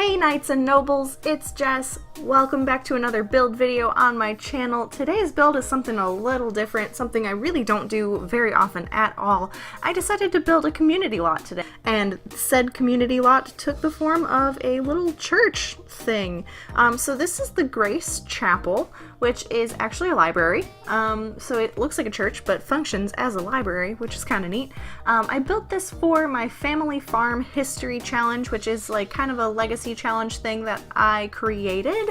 Hey Knights and Nobles, it's Jess. Welcome back to another build video on my channel. Today's build is something a little different, something I really don't do very often at all. I decided to build a community lot today, and said community lot took the form of a little church thing. So this is the Grace Chapel, which is actually a library. So it looks like a church, but functions as a library, which is kind of neat. I built this for my Family Farm History Challenge, which is like kind of a legacy challenge thing that I created.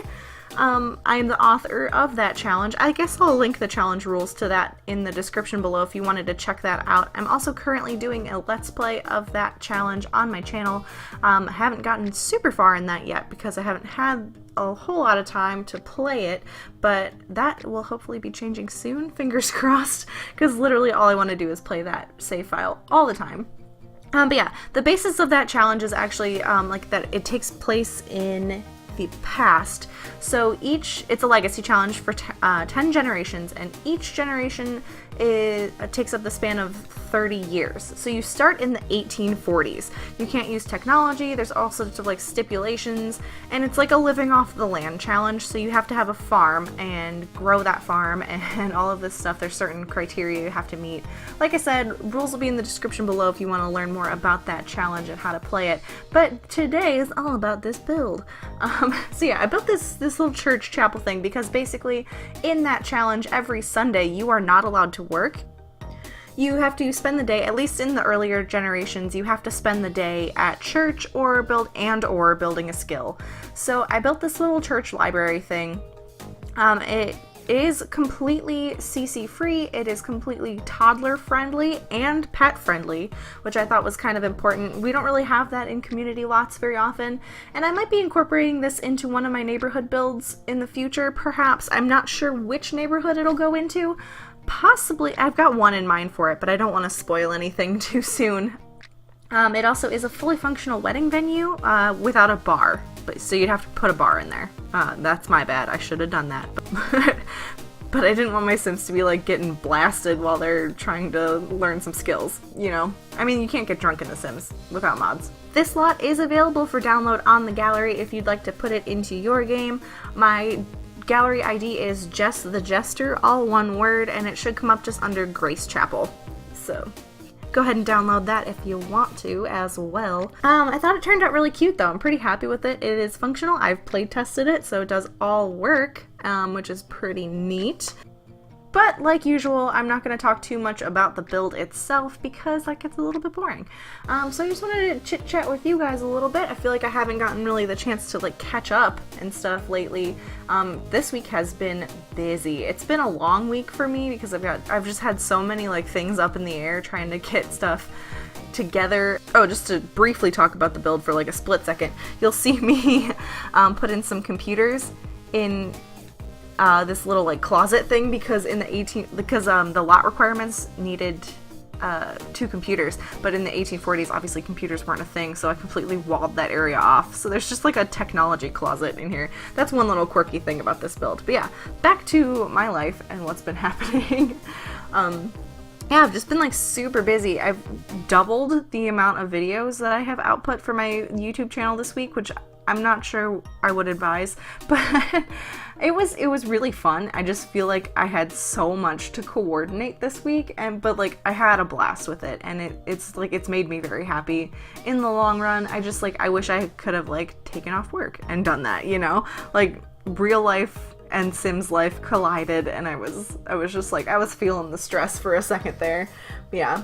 I am the author of that challenge. I guess I'll link the challenge rules to that in the description below if you wanted to check that out. I'm also currently doing a Let's Play of that challenge on my channel. I haven't gotten super far in that yet because I haven't had a whole lot of time to play it, but that will hopefully be changing soon, fingers crossed, because literally all I want to do is play that save file all the time. But yeah, the basis of that challenge is actually like that it takes place in the past. So it's a legacy challenge for 10 generations, and each generation takes up the span of 30 years. So you start in the 1840s. You can't use technology, there's all sorts of like stipulations, and it's like a living off the land challenge, so you have to have a farm and grow that farm and all of this stuff. There's certain criteria you have to meet. Like I said, rules will be in the description below if you want to learn more about that challenge and how to play it, but today is all about this build. So yeah, I built this little church chapel thing because basically in that challenge every Sunday you are not allowed to work. You have to spend the day, at least in the earlier generations, you have to spend the day at church or building a skill. So I built this little church library thing. It is completely CC free, it is completely toddler friendly and pet friendly, which I thought was kind of important. We don't really have that in community lots very often, and I might be incorporating this into one of my neighborhood builds in the future, perhaps. I'm not sure which neighborhood it'll go into. Possibly, I've got one in mind for it, but I don't want to spoil anything too soon. It also is a fully functional wedding venue without a bar, so you'd have to put a bar in there. That's my bad, I should have done that. But I didn't want my Sims to be like getting blasted while they're trying to learn some skills, you know? I mean, you can't get drunk in The Sims without mods. This lot is available for download on the gallery if you'd like to put it into your game. My gallery ID is Jess the Jester, all one word, and it should come up just under Grace Chapel. So go ahead and download that if you want to as well. I thought it turned out really cute though. I'm pretty happy with it. It is functional. I've play tested it, so it does all work, which is pretty neat. But like usual, I'm not going to talk too much about the build itself because that gets a little bit boring. So I just wanted to chit chat with you guys a little bit. I feel like I haven't gotten really the chance to like catch up and stuff lately. This week has been busy. It's been a long week for me because I've just had so many like things up in the air trying to get stuff together. Oh, just to briefly talk about the build for like a split second, you'll see me put in some computers in this little like closet thing because the lot requirements needed 2 computers, but in the 1840s obviously computers weren't a thing, so I completely walled that area off. So there's just like a technology closet in here. That's one little quirky thing about this build. But yeah, back to my life and what's been happening. Yeah, I've just been like super busy. I've doubled the amount of videos that I have output for my YouTube channel this week, which I'm not sure I would advise, but it was really fun. I just feel like I had so much to coordinate this week, but like I had a blast with it, and it's made me very happy in the long run. I wish I could have like taken off work and done that, you know? Like real life and Sims life collided, and I was just like, I was feeling the stress for a second there. Yeah,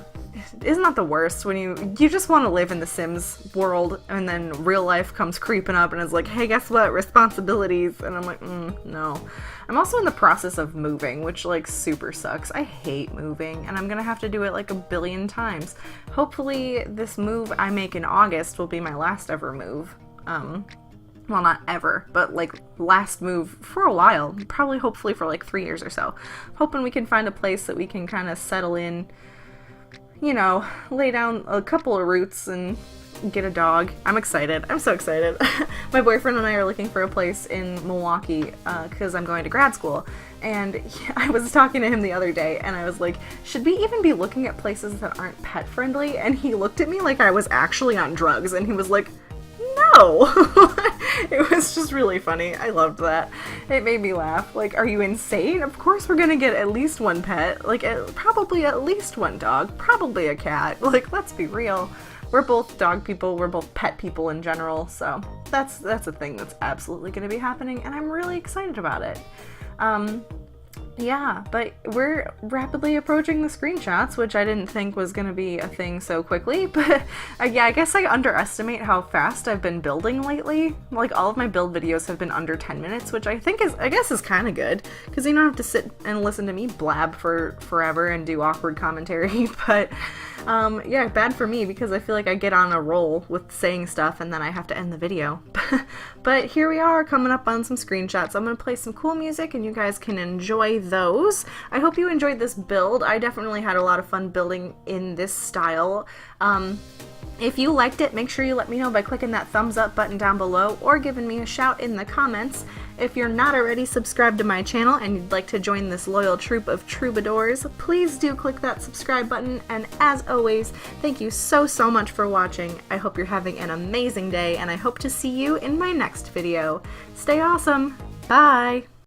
isn't that the worst when you just want to live in the Sims world and then real life comes creeping up and is like, hey, guess what, responsibilities, and I'm like, no. I'm also in the process of moving, which like super sucks. I hate moving, and I'm gonna have to do it like a billion times. Hopefully this move I make in August will be my last ever move. Well, not ever, but like last move for a while, probably hopefully for like 3 years or so. Hoping we can find a place that we can kind of settle in, you know, lay down a couple of roots and get a dog. I'm excited. I'm so excited. My boyfriend and I are looking for a place in Milwaukee because I'm going to grad school, and I was talking to him the other day and I was like, should we even be looking at places that aren't pet friendly? And he looked at me like I was actually on drugs, and he was like, no, no. It was just really funny. I loved that. It made me laugh. Like, are you insane? Of course we're gonna get at least one pet. Like, probably at least one dog. Probably a cat. Like, let's be real. We're both dog people. We're both pet people in general. So that's a thing that's absolutely gonna be happening, and I'm really excited about it. Yeah, but we're rapidly approaching the screenshots, which I didn't think was going to be a thing so quickly, but yeah, I guess I underestimate how fast I've been building lately. Like, all of my build videos have been under 10 minutes, which I guess is kind of good, because you don't have to sit and listen to me blab for forever and do awkward commentary, but yeah, bad for me, because I feel like I get on a roll with saying stuff and then I have to end the video. But here we are, coming up on some screenshots. I'm going to play some cool music and you guys can enjoy those. I hope you enjoyed this build. I definitely had a lot of fun building in this style. If you liked it, make sure you let me know by clicking that thumbs up button down below or giving me a shout in the comments. If you're not already subscribed to my channel and you'd like to join this loyal troop of troubadours, please do click that subscribe button, and as always, thank you so much for watching. I hope you're having an amazing day, and I hope to see you in my next video. Stay awesome! Bye!